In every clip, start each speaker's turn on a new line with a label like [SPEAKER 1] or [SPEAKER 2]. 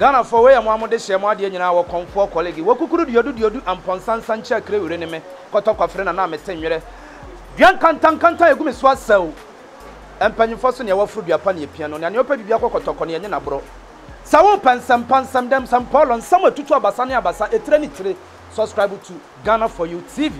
[SPEAKER 1] Ghana for way mo amode hye mo ade nyina wo konfo colleague wo kukuru diodu amponsansa nche kre wure ne me kotokwa fre na me senwere duan kanta egumi so asaw empanyimfo so ne wafuru duapa ne epia no ne opa bibia kotokwa ne nye na bro sawo pansam dem sam polon sam atutu abasa ne abasa etre ni tire subscribe to Ghana for You TV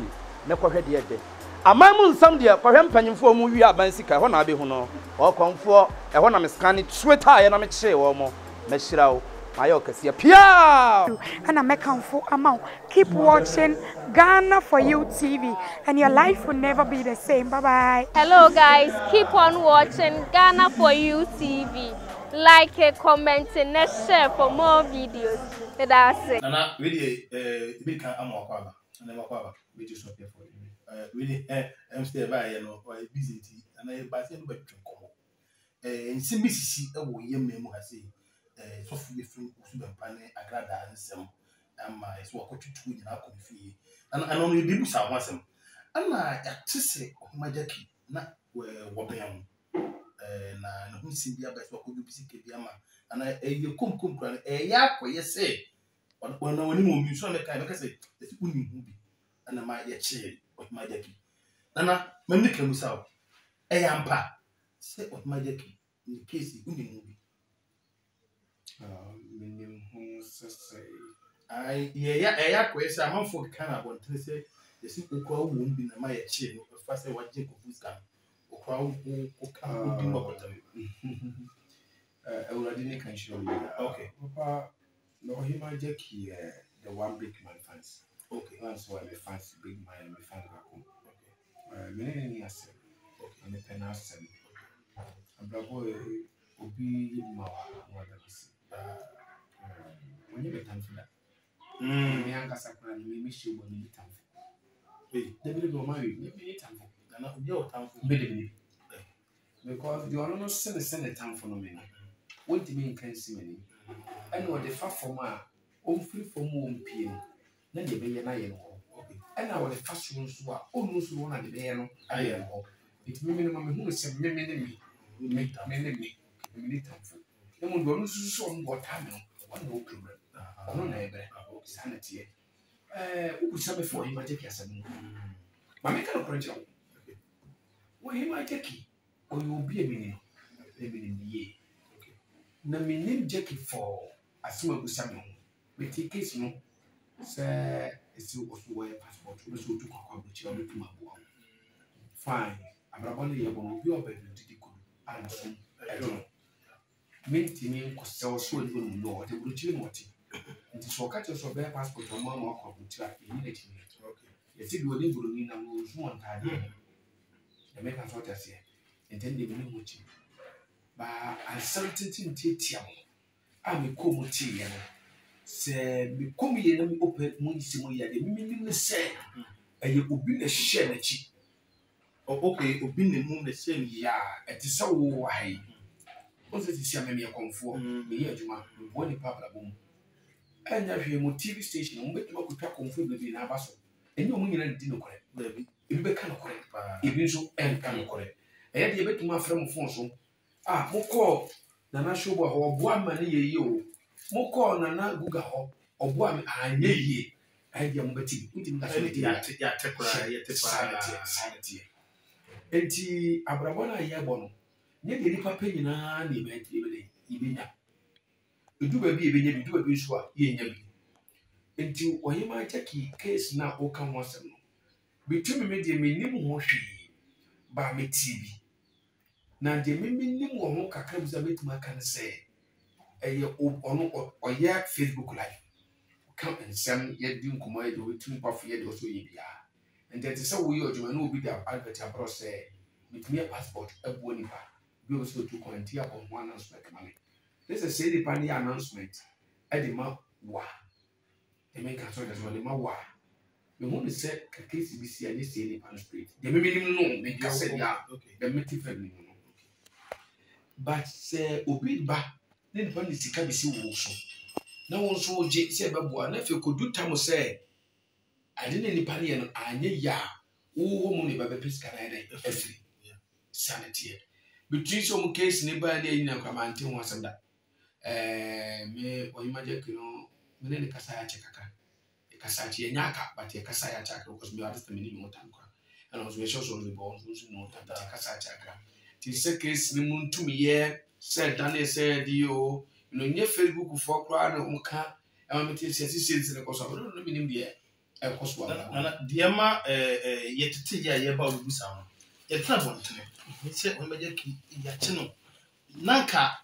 [SPEAKER 1] me kohwe de ede amamu nsam de kohwe empanyimfo mu wi aban sika ho na abe hu no o konfo ho na me scan Twitter ye na me kye wo mo me shirawo Ayokasiya Pia
[SPEAKER 2] and I make for amount. Keep watching Ghana for You TV and your life will never be the same. Bye bye.
[SPEAKER 3] Hello guys, keep on watching Ghana for You TV. Like, comment, and share for more videos. That's it.
[SPEAKER 4] Nana, really, big Amakwaba, and Amakwaba, which is not here for you. Really, I'm still by busy, and I buy some better come. And Simbisi, a young man has said. So free from Subapane, Agrada, and some, and my swap to in our coffee. And I only did some was him. And I say, my Jackie, not where Wabiam, and who see the best what could you see Kibiama, and I you come a yak, yes, say, but when no one you saw the kind of say, it's winning movie, and I might yet say, what my Jackie. Nana, when they came out, a yampa, say what my Jackie, in the case the winning movie. Yeah, question. I'm for Canada. Want to say the simple crowd won't be my chain. First, I want Jacob who's come. Or crowd who can't be more.
[SPEAKER 5] I already can show you.
[SPEAKER 4] Okay.
[SPEAKER 5] Papa, no, he might take here the one big man fans.
[SPEAKER 4] Okay.
[SPEAKER 5] That's why my fans big man and my fans back home. Okay. Many years. Okay. And the penance. And bravo, Obi Mawa, what when you get time for that. The younger Sakura, you may show when you time for. They will go married, you may time for. And not your time for baby. Because you are not send a time for no man. What do you mean can see many? I know the far from my own free from home pin. Then you be an iron hole. And now the first ones who are almost one at the iron hole. It's minimum who is a minimum. We make time for. Then we so what time. One no problem. No neighbor. Sanity. Who could say before him, I take as a my make a project. Well, he might take it, or you will be a minute. Living in the year. No, me name Jackie for a small Samuel. We take case, no, sir. It's also wear passport. We also took a which you are to my boy. Fine. I'm only able to be over the good. I don't. Maintaining so even know what will do what it is for catchers of their passport or more computer immediately. You see, you live in a one time. The make us what I say, and then they will know what you. But uncertainty Tiam. I'm a comotian. Say, me come here and open Munisimuya, the meaning say, and you will be a share. Okay, open the moon the same year. It is so high. Once it is a conform, me here, Juma, one papa boom. And if you TV station, we could talk conform in our vessel. And no money didn't correct. If you can't correct, even so, and can correct. I had the bit to my friend Fonso. Ah, Moko, Nana Shoba or one man ye, Moko, Nana Guga or one I ye. I had young Betty, putting that sanity. And tea, Abrabona Yabono. Near the papa in an event, even you do a baby, you do a visual, ye. Until when you might take case now, or come once. Between me, the minimum by me TV. Now, the minimum of comes a bit, my can say, a year or yak Facebook Live. Come and send yet doing command with 2 puff yet or so ye be. And that is how we are to know with the Albert Abro say, with me a passport, a bonipa. We also took on tea upon one announcement money. This is a penny announcement. I demand wa. They make a sort as well, my wa. The woman said, case be see any say pan street. They may be known, make us say, yeah, the meeting family. But say, obey back, then when it's can be seen also. No one saw Jake say, but if you could do time say, I didn't any penny and I knew ya. Oh, money by the piece can I every sanity. Between some case, neighbor, and come and tell us that. me oyima je kino me ne kasa ya chekaka kasa chi nyaka but ye kasa ya chaka because me artist me ni mo tan kwa and was me show so me bo so no tan kasa chaka ti se case ni muntu me ye said Daniel said you no nye Facebook for kra na umka e me ti se ne ko so no me nim de e ko so
[SPEAKER 4] na de ma yetete ya ye ba obusa ho yetra bontene se o meje ki ya che no nanka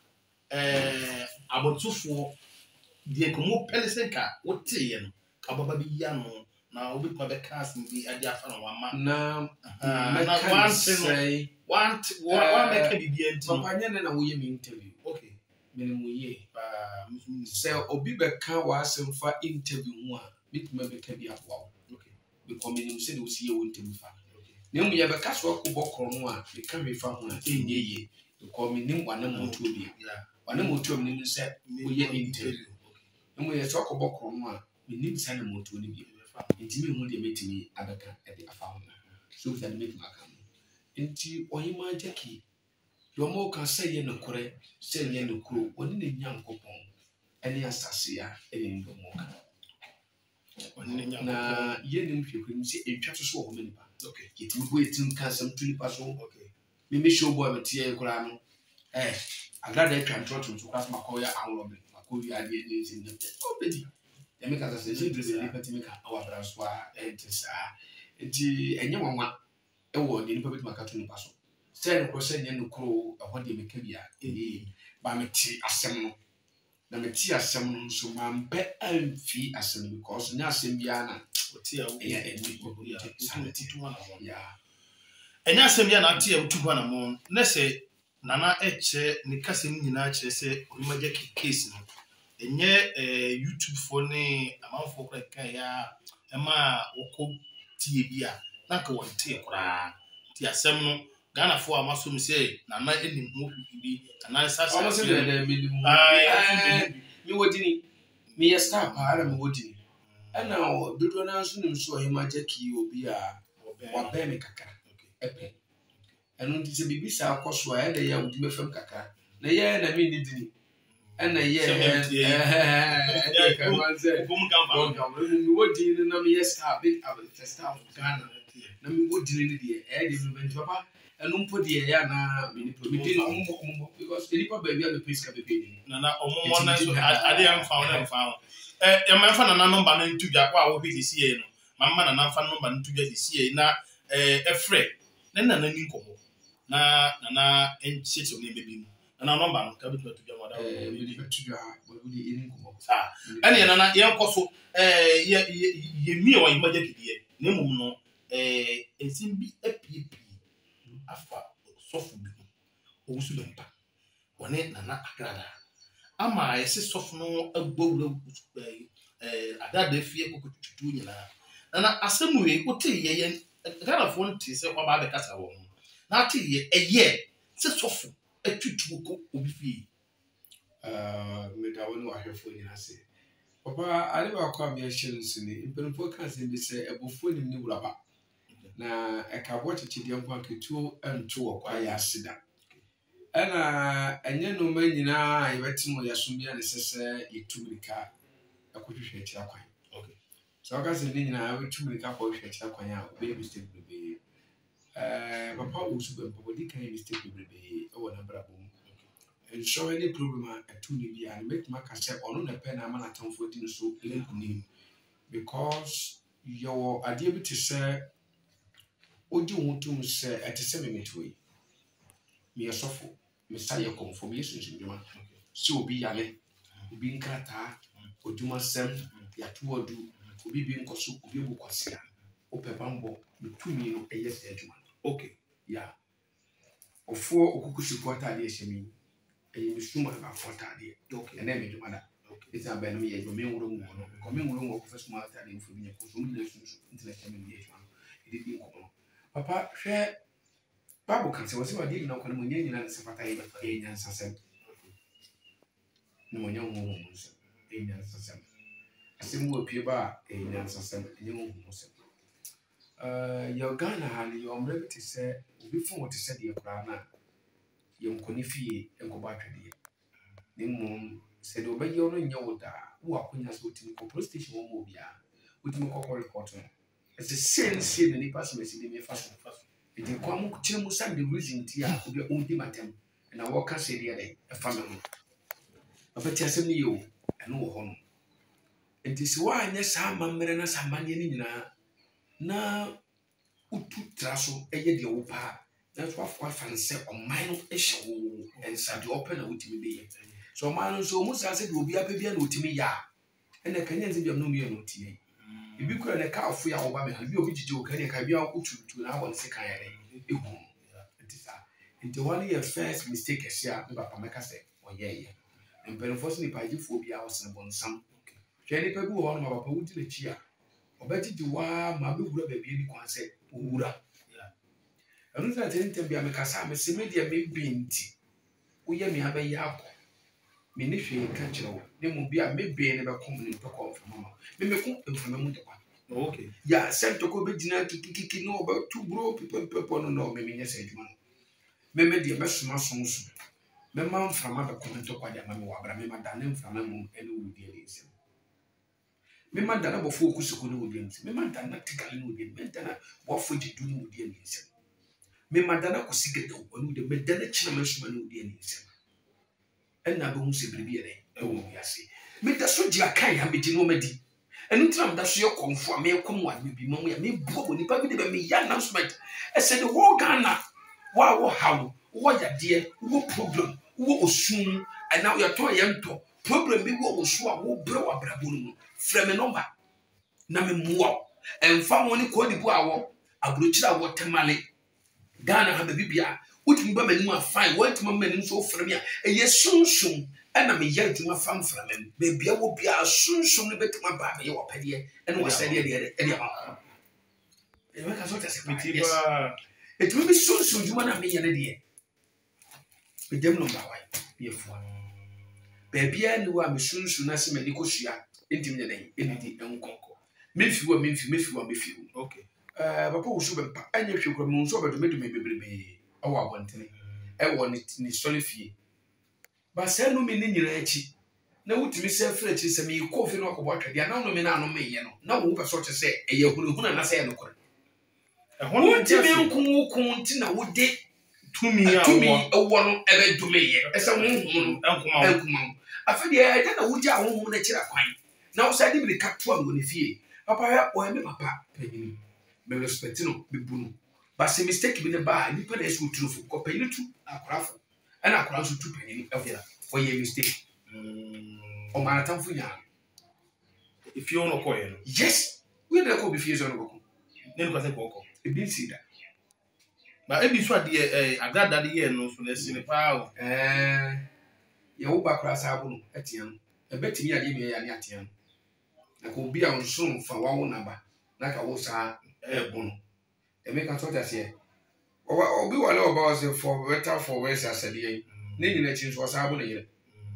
[SPEAKER 4] abotufo de ko mo pelesenka wote ye no ka baba bi ya no na obi ma be cast bi ade afa no wama
[SPEAKER 5] na
[SPEAKER 4] one say one make bi bi enti
[SPEAKER 5] papa nya na wo ye me interview
[SPEAKER 4] okay
[SPEAKER 5] minimum ye say obi be ka wa asemfa interview ho a bituma be ka bi aboa
[SPEAKER 4] okay
[SPEAKER 5] because minimum say do see ye won interview fa na mu ye be ka so akobokro no a be ka me fa ho a enye ye because minimum wana moto bi wana moto minimum say wo ye interview na mu ye so akobokro no a minimum say na moto ni bi intimi hu de metimi abeka e de afa ho so that make makam inti oyima jeki yomo kan say ye nokore say ye nokro oni ne nyankopon ene asase ya ene ndomo kan oni ne nyankopon na ye nim hwekwem si entwa so ho manipa okay yetimi go etim kan sam tulipa so okay me show boy metie kura no agrada etwa ntroto so kwasa makoya awrobe makoya ade ne sin ne obedi ya me kan say je drese ni patimi kan awabra so a entesa enti enye wanwa ewo ni nipa betima kato nipa so say no say nye nokro ho de meka bia ba meti asem no na meti asem no so mambe amfi asem because nya asem bia na oti a wo ya eni ko ya
[SPEAKER 4] enya asem bia na ati a utu na mo na se nana eche ni kasem nyina kire se omaje case no enye YouTube for ne amanfo kra kan ya ema woko tie bia na ka won tie kra ti asem no Ghana for amaso mi say na na enim mo bi na sa sa
[SPEAKER 5] almost the minimum mi wodini mi ya star pa ara mi wodini ana dodo na so nim so he ma jeki obi a wa be mi kakra epe enu ndi se bibi sa akoso a ede ya udi mefam kakra na ye na mi ni dini ana ye mi wodini na mi ya star big star Ghana na mi wodini ni de e de mi benti papa enu mpo de ya na mi ni promise umbo because elipa baby a me peace ka bebe
[SPEAKER 4] na omo na so ade am fa na fa ya ma fa na number na ntudwa kwa wo bi si ye no mama na fa number ntudwa si ye na efre na ni nkomo na enche so ne bebi mu na number no ka bi tudwa mo da
[SPEAKER 5] bi tudwa bo di ni nkomo
[SPEAKER 4] ah ene na ye nkoso ye mi o yimaje kidie na mum no ensim bi apiepi afa sofu bi owusu bempa wone nana agrada ama ese sofu no agbowura adada fie kokotutu nyina nana asemuwe wote ye Ghana fo nti se kwa ba be kasa wo na ate ye eye se sofu atutu ko obi fie
[SPEAKER 5] me da woni wa hwefo nyina se papa ale ba kwa me hye nsini impenfo kan se bi se ebofo nim ni wuraba na ekabo chichidi nkwa ketuo anto kwa ya sida ana enye no ma nyina yebetimo yasumia ne sese yetumrika akohwehwe kira kwan
[SPEAKER 4] okay
[SPEAKER 5] so ka se nyina wetumrika kwa hwehwe kira kwan a be mistake bebe papa usu be body kan mistake bebe e wona brabo and show any problem atu ni bia and make maka say ono na pe na ma na tamfo di so lenkuni because your idea be to say oji wotum se etese memetoi me yesofo me saye konfo me yesu njuma si obi yale obi nkrata oduma sem ya tuodu obi bi nkoso obi bukwase opepambo metumi no eyese aduma
[SPEAKER 4] okay
[SPEAKER 5] ya ofo okukushi kwata de ehemi misuma ba kwata de okay ene me duma da it's a ben me ye me nwuro ngo no ko me nwuro ngo ko fesuma ata de mfo bi ne ko so mu ne sunsu intellect me ye juma edi bi ko papa hwe babu kan se wasi wadi na ko mo nyenyi na se fata yi e nyansa sem no mo nyanwo mo sem e nyansa sem asem wo pie ba e nyansa sem nyenwo mo sem yo Ghana ha ni yo mrebiti se obi fun wo te se de kura na ye nkoni fie enko ba twede Nemo said obey your yoda, who are queen as what in the station won't be with me report. As the same said any person in the fashion. It in Quamu Chimusan the reason tia could be own dimatem, and I walk as a family. A better send you, and no home. It is why Ness Hammer some money na utu traso eye de opa. That's what fancy on mine issue and said open with me. So man so much as it will be a baby and with me ya. And the Kenyans be no me no tea. If you could a cow for your woman, you which you can be out to an hour second. It is into 1 year first mistake as ya, Papa Macase, or ye. And unfortunately, by you 4 hours and one some. Jenny Pebu on my papa would the cheer. Or better to why my big baby said, Ura. I don't think to be a Macassa, Miss Media may be in tea. We may have a yap. Ministry catch you. There will be a maybe never coming to call from Mamma. Maybe come from the moon. Okay. Yeah, sent to go dinner to kick no about 2 bro people no, maybe yes, man. Maybe the best muscles. My mom from other comment to Quadia Mamma, but I remember Danem from my mom and would be a Memang dana before kusuku no odiense. Memang dana tikali no odiense. Memang dana wafo jidu no odiense. Memang dana kusigede onu de medana china mesuma no odiense. Enna be hu se biribi ere e wo wiase. Me da so dia kan ya me di no madi. Enu tram da so ye konfo me kom wa me bi mamu ya me bo nipa bi de be me ya announcement. E se the whole Ghana wa wo hawo, wo yade, wo problem, wo osum, and now you are to yento. Problem bi wo so a wo bre wa brabo no. Frame number na me muwa emfa woni ko di bu awo abrochira wo temale Ghana ha bibia utumi ba mani ma fine want ma mani so frame ya eye sunsun na me ya ntuma fam frame bibia wo bia sunsun ne betuma ba me wo pede ene wo sede de e ma e ma ka so tese mitiba etumi bi sunsun juma na me ye ne de e dem number wa ye fu bibia ni wa me sunsun na se me likosua intim nyane enidi enkonko mefiwa okay papa wo shu bempa anya hwekwa mu nso obedo medu bebrebe awo abantene e wo ni solifie ba se no me ni nyina achi na wutimi se fra chi se me kofi no akobwa twade na no me na no me ye no na wo pese o che se e ye hunu na se ye no kore e hono ntimi nkunku nti na wo de tumi awo no ebe dume ye e se wo hunu enkuma afede e de na wo ji awo na kira kwan now said the catwa no fie papa o me papa penini me respect no be bunu but se mistake bi ne ba ni pa na esu trufu ko penini tu akorafo na akoranso tu penini e for your mistake o marathon fu nya if you no koye no yes we dey ko be fie so no ko ne ko se ko e bi si da ba e bi so ade agada de ye no so na si ne pa o ye wo ba kra sa bu no etian e betimi ade me ya ne atian ko bi a nso fa wawo naba na ka wo sa bono e me ka so tase obi wale oba was for better for worse asade ne nyina chi nso sa bo ne yire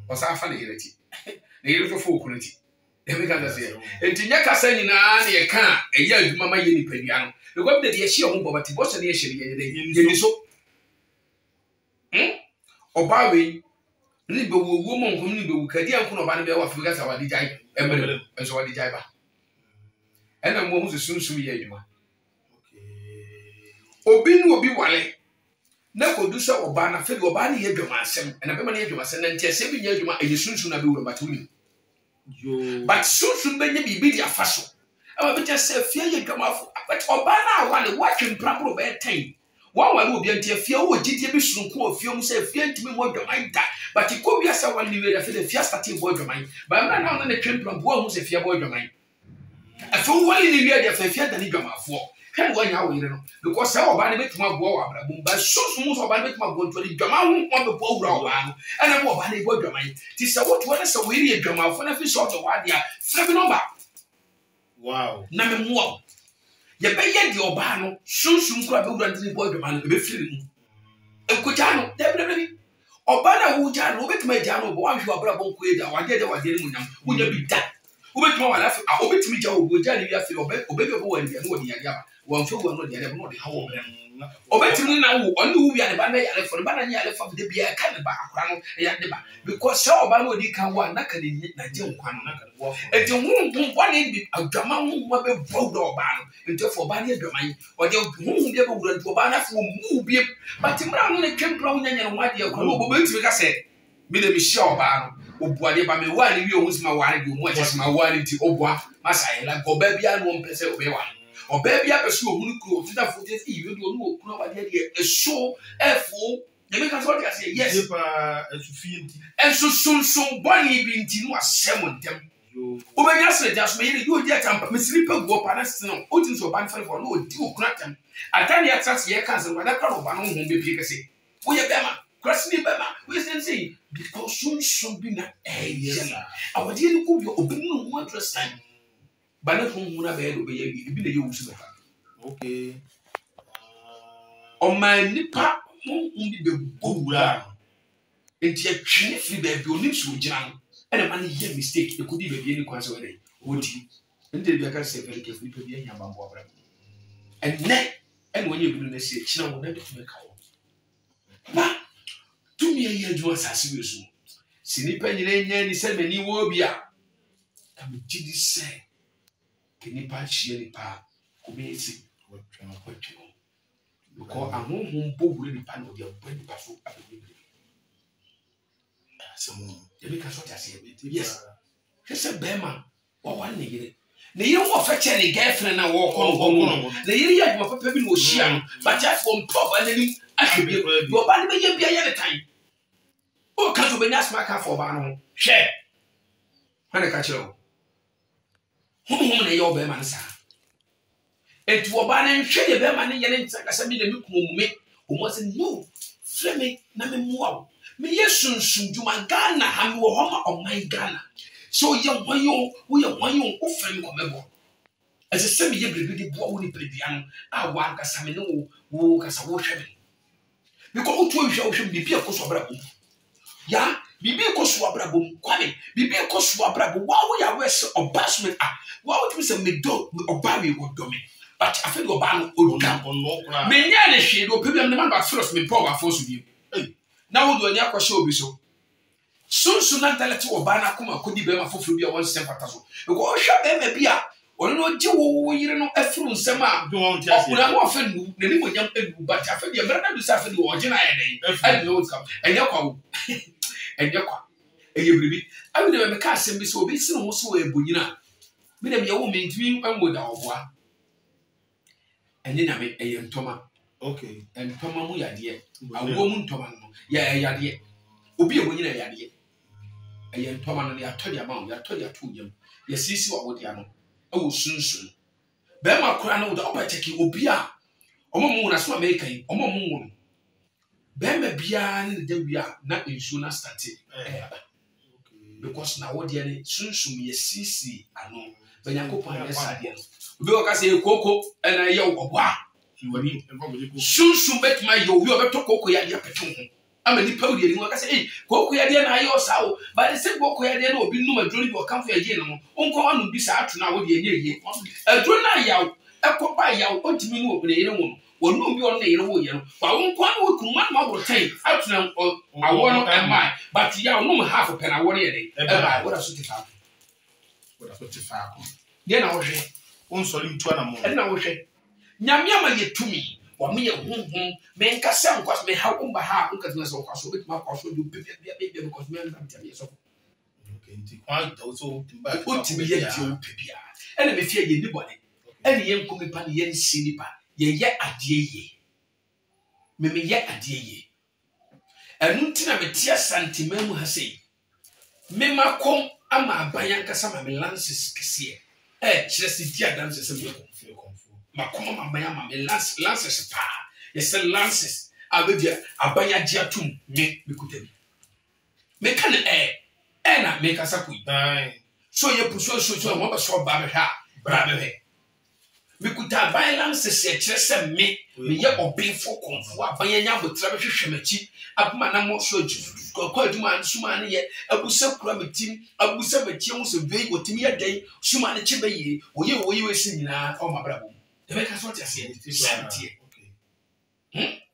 [SPEAKER 5] o sa fa ne yire ti ne yire to fo okunati e me ka tase entinya ka sa nyina ne ye ka e ya adwuma ma ye ni padua no e go bi de ye hye ho bo bati bo se ne ye hye ye ni so oba we ni be wo mo nkom ni be wo kadi anko no ba ne be wa Africa sa wadi jai emere enso wadi jai ba ena mo hu sunsun ye adwuma obi nu obi wale na ko du se oba na fe oba na ye adwuma asem ena be ma na ye adwuma asem na ntia se bi nya adwuma e sunsun na be wo batuni yo but sunsun be nya bibi dia faso aba be se fie ye adwuma afo but oba na wale wa twempra bro be 10 one wale obi antia fie wo gidie bi sunko ofie mu se fie ntimi mo adwuma da but iko bia sa wale we da fe fie start bo adwuma ba na na na twempra bo hu se fie bo adwuma afo wale ni we da fe fie da ni adwuma afo kan go nya wo yire no because say oba na betuma bo wa bra bum ba sunsun mu so oba na betuma bo ntoli adwuma hu mo be bo wura oba no ena mo oba na bo adwuma ti se wo to na se we ri adwuma afo na fi so to wa dia free number wow na me mo ye be ye di oba no sunsun kura be wura ntini bo adwuma no be firi mu enkoja no debre oba na wo ja no betuma ja no bo wa hwe obra bo nko e da wa de ni munyam wo nya bi da wo betuma wa lafi wo betumi ja wo ja ni wi afi obe be bo wa ni no di ya ba wo mfe wo no di ya no de ha wo bre obetimi na wo oni wo bia ne ba na yare for ba na yare for de bia ka ne ba akora no ya de ba because say oba no di kan wa na ka ne na je nkwa no na ka wo for enti hu bone bi adwama hu ma be bro do oba no enti for ba ne adwama yi o de hu de be wura enti oba na fo mu bi but mra no ne twempra wo nyanya no ade akora obo betimi ka say me de mi hia oba no obuade ba me wa ne wi ohun sima wa ne bi omu a sima wa ne ti obua masa la go ba bia no mpese obe wa ọbẹ bi apẹsẹ ohun kuro ọtúntà fún ti fi ìwé dùn ọdún òkúná wà díẹ̀ díẹ̀ èso ẹfọ yẹmí kan sọ ọdí àti yes ẹnso sunsun bọ́ọ̀lì ibi ntì ní wà sẹ́mu ntẹ́m ọbẹ̀ yẹn asẹ̀rẹ̀ di asọ̀mọ̀ yẹn yóò di ẹ̀ta mpa mẹsìlì pẹ̀ gu ọ̀pá náà sinú ó ti nsọ ọba nífa nífa ọ̀nà òdi òkúná tẹ̀m àtàní àtàtì yẹ ká nsẹ̀rẹ̀ wàdà kọ́ra ọba náà hùn bẹ́ẹ̀ pie kẹsẹ̀ ó yẹ bẹ́ẹ̀ ma kúrẹ́sìnì bẹ́ẹ̀ ma ó yẹ sẹ́ni sẹ́yìn bíkọ́ sunsun bí na ẹ̀yẹ àwọ̀dí yẹn kó bi ọbẹ̀ nínú wọn adrẹ́sì táyì bana fun muna be do be yi bi na ye wusu ba
[SPEAKER 4] okay
[SPEAKER 5] o man nipa mu bi be bowura enti atwene fi ba bi onim so gina no e man ye mistake e kudi be bi ni kwanse wele odi enti bi aka se very careful nipa bi anya bambo abra enne en wonye bi no na se kina wo na de tumi ka wo ba tumi ye adwo asase wi so si nipa nyire nya ni se mani wo bi a ka me gidi se nipa chie nipa komesi wotwe because ahonhom bobure nipa no de abɔ nipa so abɛbɛ asɛm de ka so tase yes hwese bema wo wan ne yire ne yire wo fa che ne girlfriend na wo kɔ no ne yire ya dwuma papa bi no ohia no but just from top ananim ahwebe do ba ne be ye bia ye ne tan o ka so be nya smaka for ba no hwɛ hane ka kyerɛ hum na yo be man sa etu oba na nhwe de be man ye ne ntakasa mi na mi kumumume o mo se no freme na me muawo me yesunsun djuma Ghana ha me wo ho ma o man Ghana so ye hwanyo o freme ko mebo ese se me ye brebi de bo wo ni prebia no a wa nkasa me no wo kasa wo hwe me because o tu hwe bi bia ko so bra bo ya bibi ekoso abrabom kwame bibi ekoso abrabom wa wo ya wese obasment wa wo timi se medo obawe wo do me but afedi oba no odam me nya ne hwe do pebiam ne man ba first me power for so bi na wo do ani akwahye obi so sunsun na dalete oba na koma kodi be ma foforo bi a won sem pata so ko o hwa be ma bi a ono no je wo yire no afuru nsem a okuna wo afa nu ne ni mo nyam edu but afedi e brada du sa afedi wo gina ya den ai no come enye kwa wo enye kwa eye bribi abi ne me ka asem bi so obi sinu ho so ebonyina me dem ye wo mentimi amoda oboa enye na me eye ntoma
[SPEAKER 4] okay
[SPEAKER 5] ntoma mu yade awo mu ntoma no ya yade obi ebonyina yade eye ntoma no ya todi ama ya todi atonyam ya sisi wa wodi ano awo sunsun be ma kura no da obeteki obi a omomu na so America yi omomu no bema bia ne de bia na ensu na start because na wodi ani sunsun ye sisi ano banyakopon ya sade no obi o ka se koko na ye oboa wani sunsun betuma ye obi obeto koko ya de petu ho ama ni pawdi ni ka se koko ya de na ye osawo ba de se koko ya de na obi numa dro ni o kan fo ya je no onko anu bi sa atu na wodi ani ye adro na ya ekoba ya o ntimi ni obine yire mu wonu bi on na yire wo ye no ba won kwa no ku man ma bro ten atuna awo no emai but ya no half pen awo ye dey e ba wo da so tifa ko ye na wo hwe
[SPEAKER 4] on so li tu na mo
[SPEAKER 5] e na wo hwe nyame ama ye tumi wa me ye honhom me nkasa nkwas me ha umba ha nka tuna so kwaso bit ma kwaso du bia because me ntam tia ye so
[SPEAKER 4] okay nti kwa da so timba
[SPEAKER 5] o timi ye ti o pebia e na me fie ye ni bone ene ye nkomi pa ne ye nsi ni pa ye adie ye me ye adie ye enu ntina me tia santimam ha sei me makom ama abanya nkasa ma me lances kese chiresi dia dance se me konfu makom ama abanya ma me lances pa ye se lances abedia abanya dia tum me kutabi me kan na me kasa ku so ye puso so mo ba so ba me ha bra me he mikuta violence se kyerese me ye obefo konfo abanya nya botra be hwehwe machi abuma na mo so ko aduma suma ne ye abusa kura metim abusa machi ho so vei otimi ye dan suma ne chebe ye oye we si nyina o mabrabo de be ka so tiase okay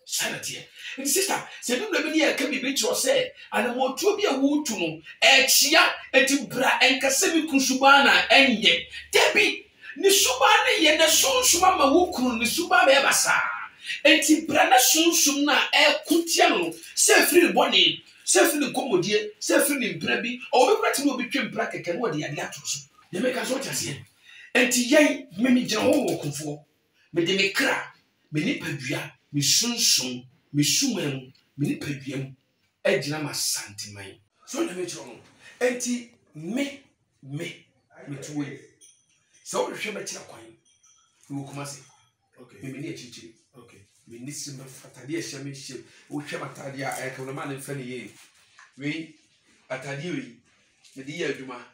[SPEAKER 5] Sanity. And sister, say no be can be bitch or say, and a more to be a wood to know, chia, and to bra and Kasemi Kusubana, and yet, Debbie, Nisubana, yen the soul sumama wukun, Nisuba Bebasa, and Tibrana soon sumna, Kuntiano, say free bonnie, say free commodie, say free in Prebi, or we got to be between bracket and what the Adiatus. They make us what I say. And Tia, Mimi Jaho Kunfo, but they make cra, many pedria. Me sunsun me sumam me ni pedwam agina ma santiman so na me choro enti me tuwe so we hwe be kira kwan wo kuma se okay me ni achichiri okay me ni sim fatade a hye me hye wo hwe matade a ka no ma ne fa ne ye we atade we me di ya adwuma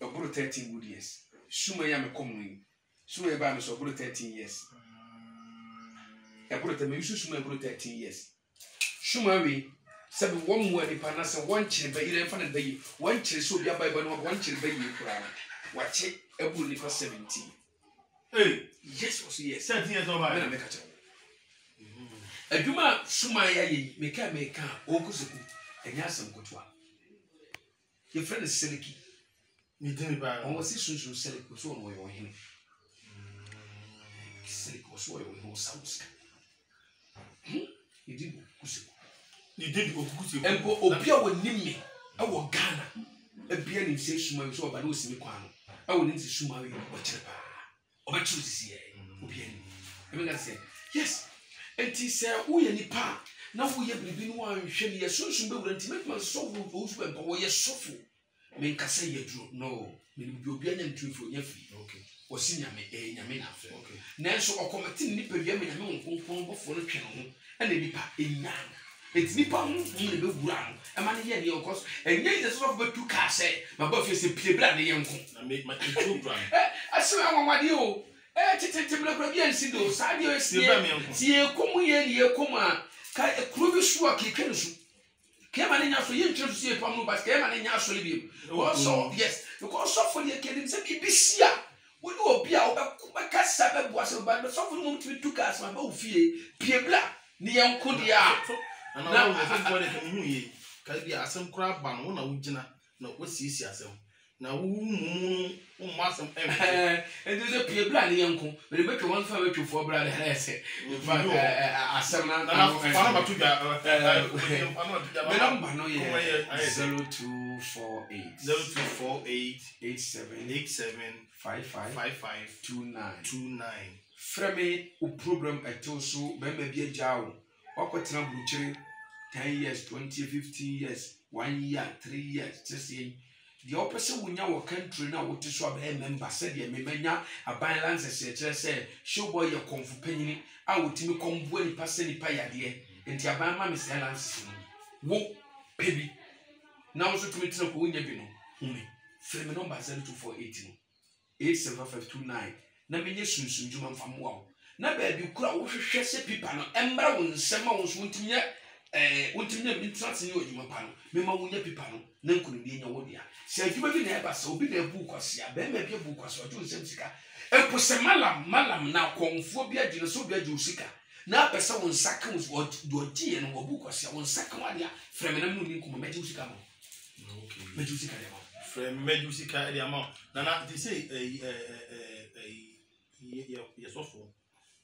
[SPEAKER 5] oburu 13 good years suma ya me komu suma ya ba me so oburu 13 years Ebro me yusu suma ebro 13 years. Suma we sabi one more nipa na se one chire ba ire fa na ba yi one chire so obi abai ba no one chire ba yi kura wache ebro nipa 17.
[SPEAKER 4] Hey,
[SPEAKER 5] yes was yes.
[SPEAKER 4] 17 years old.
[SPEAKER 5] Me na me ka che. Aduma suma ya yi me ka o kusuku enya asem kotwa. Your friend is Seliki.
[SPEAKER 4] Me didn't buy.
[SPEAKER 5] On was sunsun Seliki so on yo hene. Seliki was so yo ho sauska. You did Kusiku.
[SPEAKER 4] You did Okusi.
[SPEAKER 5] And Opia would name me. I will Ghana. A piano in say Suma, so by no Simiquano. I will need to Suma or Chepa. Or my choose here. Opian. I mean, I say, yes. And he said, we any pa. Now we have been one shady as soon as you will intimate my soul those when power yes so make us say you drew. No, you'll be an entry for your fee. Okay. Or senior me a yamina. Okay. Nanso or committing nipper yamin for the channel. And the nipa in yan. It's nipa in the big ground. A man here, of course, and yet the sort of 2 cars say, my buff is a pure blood, the young one.
[SPEAKER 4] I made my 2 grand.
[SPEAKER 5] I saw what you. Titanium Sido, Sadio, see, come here, come. Kai a crew swag, he can shoot. Came on in your free to see a palm, but came on in your sleep. Also, yes, because so for the academy, be see. Would you be out of Cassa was about the soft room to 2 cars, my bow fee, Pierre Black, Niam Kudia.
[SPEAKER 4] And now I think what I mean, can be a some crab ban, one original, no, what's easy as them. Now, must and
[SPEAKER 5] there's a Pierre Black, the uncle, but the better one for you for brother. I said, in fact, I said, I'm not to get 0248 87 55 Frame o program etoso be ma bia jawo wakotena buchiri 10 years 20 15 years 1 year 3 years just say the opposite wunya wo country na wo tiso be member said the memanya abalance se kire say show boy ye konfu panyini a wotimi kombu ani pase ni pa yade enti aban ma me silence wo pebi na wo so tumi tena ko wunya bi no frame number 0248 87529 na menye sunsun juma mfamu wa na ba bi kura wo hwehwe se pipa no embra wo nsema wo so ntimye bi transi ni ojuma pa no mema wo nya pipa no na nkunu bi nya wo dia se adwuma bi na eba se obi na ebu kwase a ba ma bi ebu kwase ojo nsem sika epo se malam na konfo bi agine so bi agi usika na pesa wo nsaka wo do gie no wo bu kwase wo nsaka wa dia frame na mu ni nkuma meji usika mo okay meji usika dia mo
[SPEAKER 4] frame meji usika dia mo na they say yes of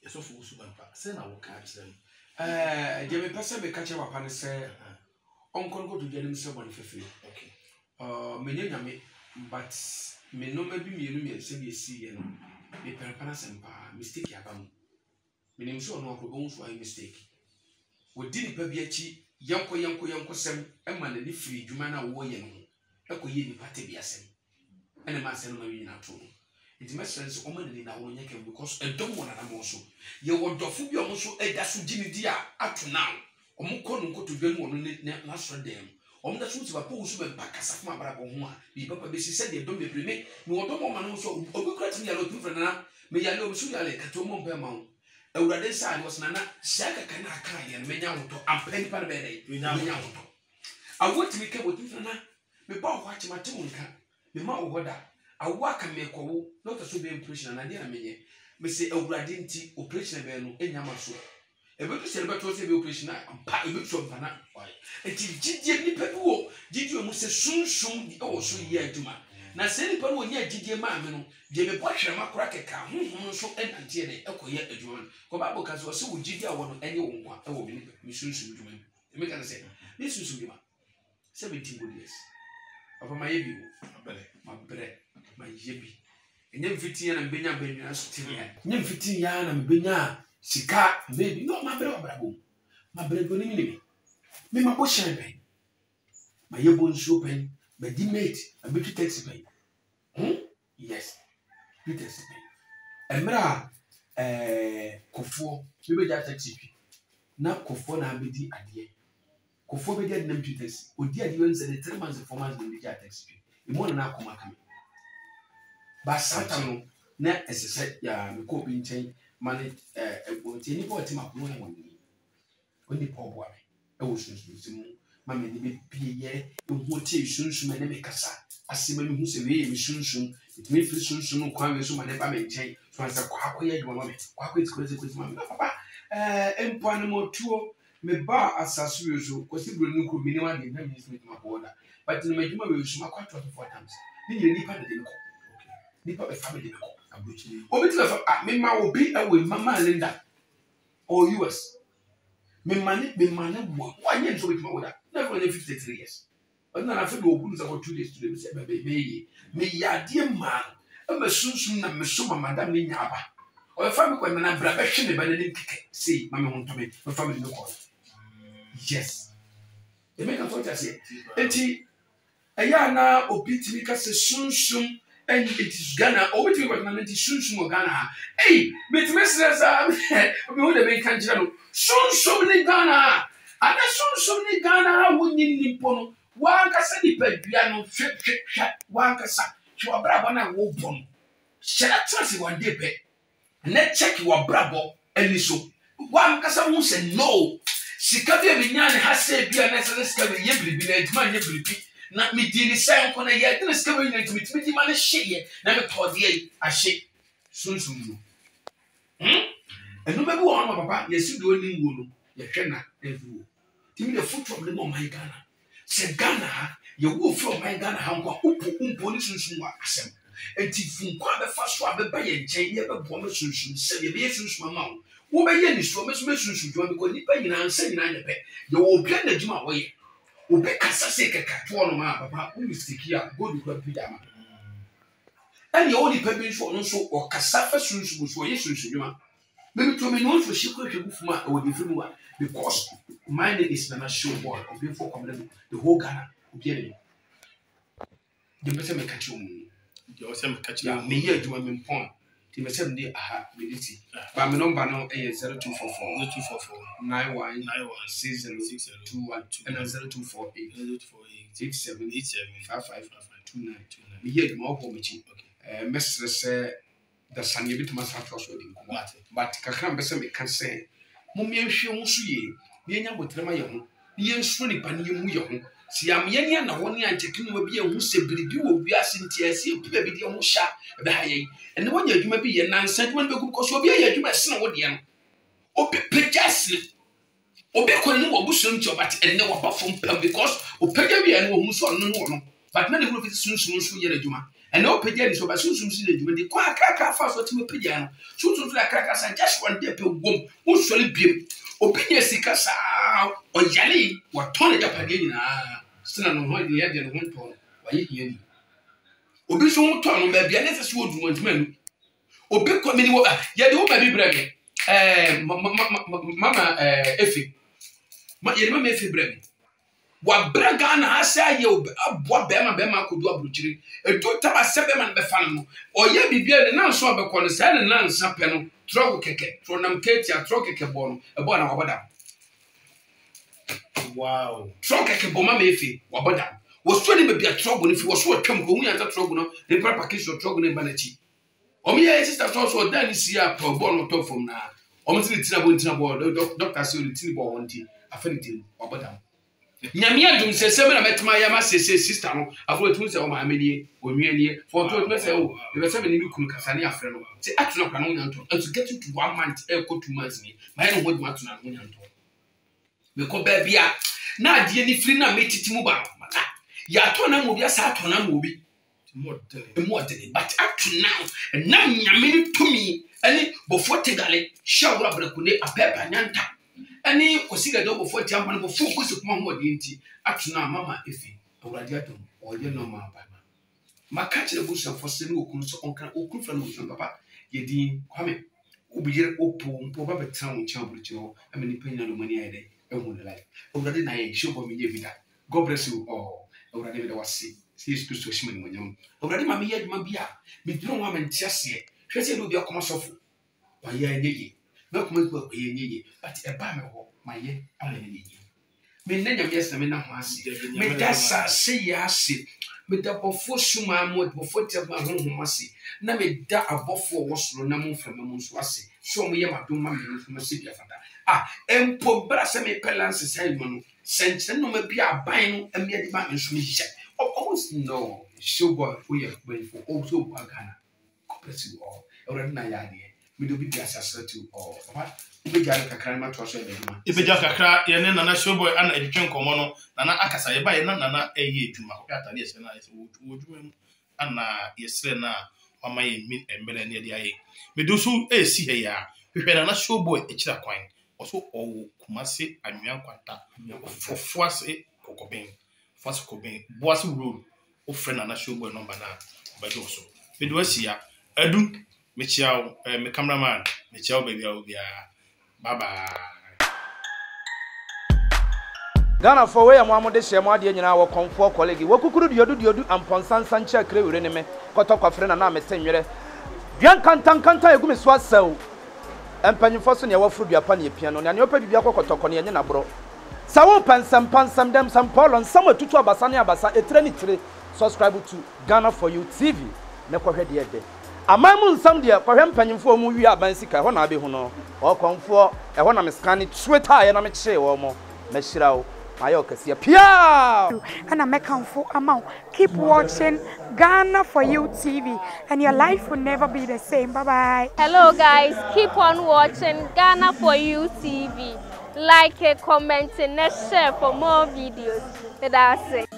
[SPEAKER 4] Usumapa. Send our catch them.
[SPEAKER 5] Jimmy Passa may catch up upon say, Uncle go to get himself on 50. Okay. Me, but me no maybe me see and me perpanas and mistake yabam. Me name so no bones for a mistake. We didn't pebiachi, yanko sem, and man any free, Jumana warrior. Eko ye party be a sem. And a master no marine at all. It makes sense in our neck because I don't want to also. You want to fool your muscle, a dasu Jimidia up to now. Or Mukon to be one natural dam. On the suits of a post of Bacasama Baraboma, the Papa Bessie said they don't be remake, no other woman also, or we credit me a lot of Nana, may I know Suyale, Catomo Bermont. A rather side was Nana, Saka Kanaka, and Menyamoto, and Penny Parabere, Menyamoto. I want to be careful with Nana, me bow watch my tonka, me ma wada. I work and make a not a super impression and I didn't mean. Me say, oh, I didn't operation no, and Yamaso. ebe to se be to se be operation ampa ebe to ampa na why enti gidie nipa bi wo gidie mu se sunsun di o so ye aduma na se nipa no nya gidie ma me no de me bɔhwere makora keka honhom so enante de ekoye aduma ko ba bo ka so se wo gidie a wo no enye wo nwa e wo me sunsun aduma me ka se ni sunsun bi ma 17 good years of my yebi ma yebi enye mfiti na mbenya benwa so tiria enye mfiti ya na mbenya sika baby no ma bere go ni me ma bo shan pen ma yebo nso pen ma di mate a bit taxi pen yes bit taxi pen emra kofo me be ja taxi pi na kofo na abedi ade kofo be dia nam pi taxi odi ade wen se the 3 months performance be ja taxi pi e mo na akoma kam ba satano na esese ya me ko bi nchen mane ti ni bo ti ma ko no oni po bo ame e wo sunsun ma me ni be piye e ho ti sunsun me ne me kasa asema me hu se we me sunsun it me fi sunsun kwa we so ma ne ba me nchen so ansa kwa akoye adwo ma me kwa akoye ti ma me papa empo an mo tuo me ba asasu yo so ko si bro ni ko mi ni wa de na mi smith ma bo da but no me djuma we so ma kwa 24 times ni ye nipa de ko nipa be family de ko obi ti fa me ma obi awe mama Linda or US me mane wo wanye so bitima woda never only 53 years but na fa do ogun za 2 days to say be me yade ma am sunsun na me so madam ni nyaba o fa me kwa na bra be hwe me ba ni kike say mama ho to me family no call yes e make a thought say enti eya na obi timi ka se sunsun and it is Ghana or what you got na sunsun Ghana hey me timi say me ho de be kan jira no sunsun ni Ghana ana sunsun ni Ghana wonyi nipo no wankasa ni padua no hwe wankasa hwe obrabo na wo bom shara trust one day be na check your brabo ani so wankasa won say no sika bia me nya ne ha say bia na say sika be ye bribi na eduma nye bribi na me di ni say nko na ye de sika be nya me di ma na hye na me tode ye ahye sunsun no enu be bi wo no papa yesi do ni ngo no ye hwe na evu timi the foot from the my Ghana se Ghana ye wo from my Ghana ha nko umpo ni sunsun wa asem enti funko abefa so abeba ye nchen ye be bo me sunsun se ye be sunsun ma wo be ye ni so me sunsun jo me ko ni pa nyina ansa nyina ye be ye wo bia na djuma wo ye obi kasa se keka to no ma papa wo mistake ya go du kwa pijama ani o ni pa bi nso no so o kasa fa sunsun so ye sunsun djuma maybe to me no so she ko hwegu fuma o di fimu wa because my name is Nana Showboy of before coming the whole Ghana okay the person me catch you the person me catch you me here djuma me pon ti me say me aha me diti ba me number no 0244 91 6021 and 0248 67 me here djuma o me chi okay mesre say the sanye bit ma sa trust so di but kakra be say me can say mo me hwe ho so ye ye nya botrema ye ho ye nso ni pa ne mu ye ho si am ye nya na woni anchekini wa bi ye ho se biribi wo bi asinti asi pi bi de ho sha be ha ye ene wonya adwuma bi ye nansa adwuma be ko so bi ye adwuma se na wo de no obi pejasle obi ko ne wo busu nti but ene wo ba fom pam because o peja bi ene wo hu so no no but na ne wo fi sunsun so ye adwuma ene o peja ni so ba sunsun so ye adwuma de kwa akaka fa so ti me peja no sunsun so akaka sa just one day pe wom wo so le biem obi sika sa o yale wa tone da pade nyina sina no ho de ye de no ho to wa ye hia ni obi so ho to no ba bia ne se so odu ntuma nu obi ko mini wo ye de wo ba bi bra me mama efi ma ye mama efi bra me wa bra Ghana asa ye abo be ma kodu abrochiri edu taba sebe ma be fa no o ye bibia ne nan so abekọ no sa ne nan sa pe no trogo keke tro nam ketia trogo keke bo no e bo na waboda wow trogo keke bo ma efi waboda wo so ne bibia trogo ne fi wo so atwam ko hu ya ta trogo no ne pra package so trogo ne ba na chi o mi ye sister so dan si a pro bo no to fom na o mi tina bo doctor say o tina bo wonti afani tin waboda Nyamia dum se se me na metuma ya ma se sister no afro etum se o ma amenie onwianie for to me say o e se me ni kunu kasa ne afre no se atuna kwa no nyanto and to get into 1 month e ko 2 months ni ma ye no hodum atuna no nyanto me ko ba bia na ade ni firi na metiti mu ba mata ya to na mo bia sa to na mo bi mo de but up to now na nyame to me ani bofo tegale shawura brakune apepa nyanta ani kosiga do bofo ti ampa no bofo kosi kuma ho de nti atuna mama efi awurade atom oye no ma ba maka kire busa fo se no okunu so onka okunu fa no so papa ye din kwame obijere opo mpo ba betra wo ncha obuchi ho amani panya no mani ayede ehun life awurade na ye show bo me ye vida god bless you all awurade be da wasi see Christo shimani monyam awurade ma me ye adwuma bia me duro wa mantia se hwese do bia koma sofo wa ye anyeye na kuma ku ye anyeye but e ba me ho ma ye ala anyeye me nanya me yesa me na ho ase me da sa se ya ase me da bofo suma mo bofo te ba ho ho ase na me da abofo wo soro na mo fama mo so ase so mo ye madom ma me no se bia fata empo bra se me balance sai mo no sense no ma bia aban no emi adi ma nso me hye almost no show boy who you going for also bagana compress you all already na ya de me do bi asasa to all papa ibeja kakra ma to so e beduma
[SPEAKER 4] ibeja kakra ye ne nana show boy ana edwetwe nkomo no nana akasa ye ba ye nana eye edwuma ko atale ye se na ye wo dwuma mu ana ye sre na mama ye mi embele ne de aye me do so e si he ya hwehwe nana show boy e kira kwan oso owo kumase anwea kwata fofo ase kokobin fast kokobin boase road o friend na show boy number na bajo so me do asia adu me chiao me cameraman me chiao baby obia bye bye
[SPEAKER 1] Ghana for we am de hye mo ade nyina wo konfo colleague wo kukuru diodu amponsansa nche kre wure ne me kotokwa frɛ na me senwere duan kanta egu me so asaw empanyimfo so ne wafuru duapa ne pia no ne opa bibia kokotoko ne nye na bro sawo pansam dem sam polon sam atutu abasa ne abasa etre ni tire subscribe to Ghana for You TV ne kohwe de ede amamu nsam de kohwe empanyimfo mu wi aban sika ho na abehu no o konfo ho na me scan Twitter ye na me kye wo mo me hyirawo ayo kase pia
[SPEAKER 2] and I make for amount. Keep watching Ghana for You TV and your life will never be the same. Bye bye.
[SPEAKER 3] Hello guys, keep on watching Ghana for You TV. Like, comment, and share for more videos. That's it.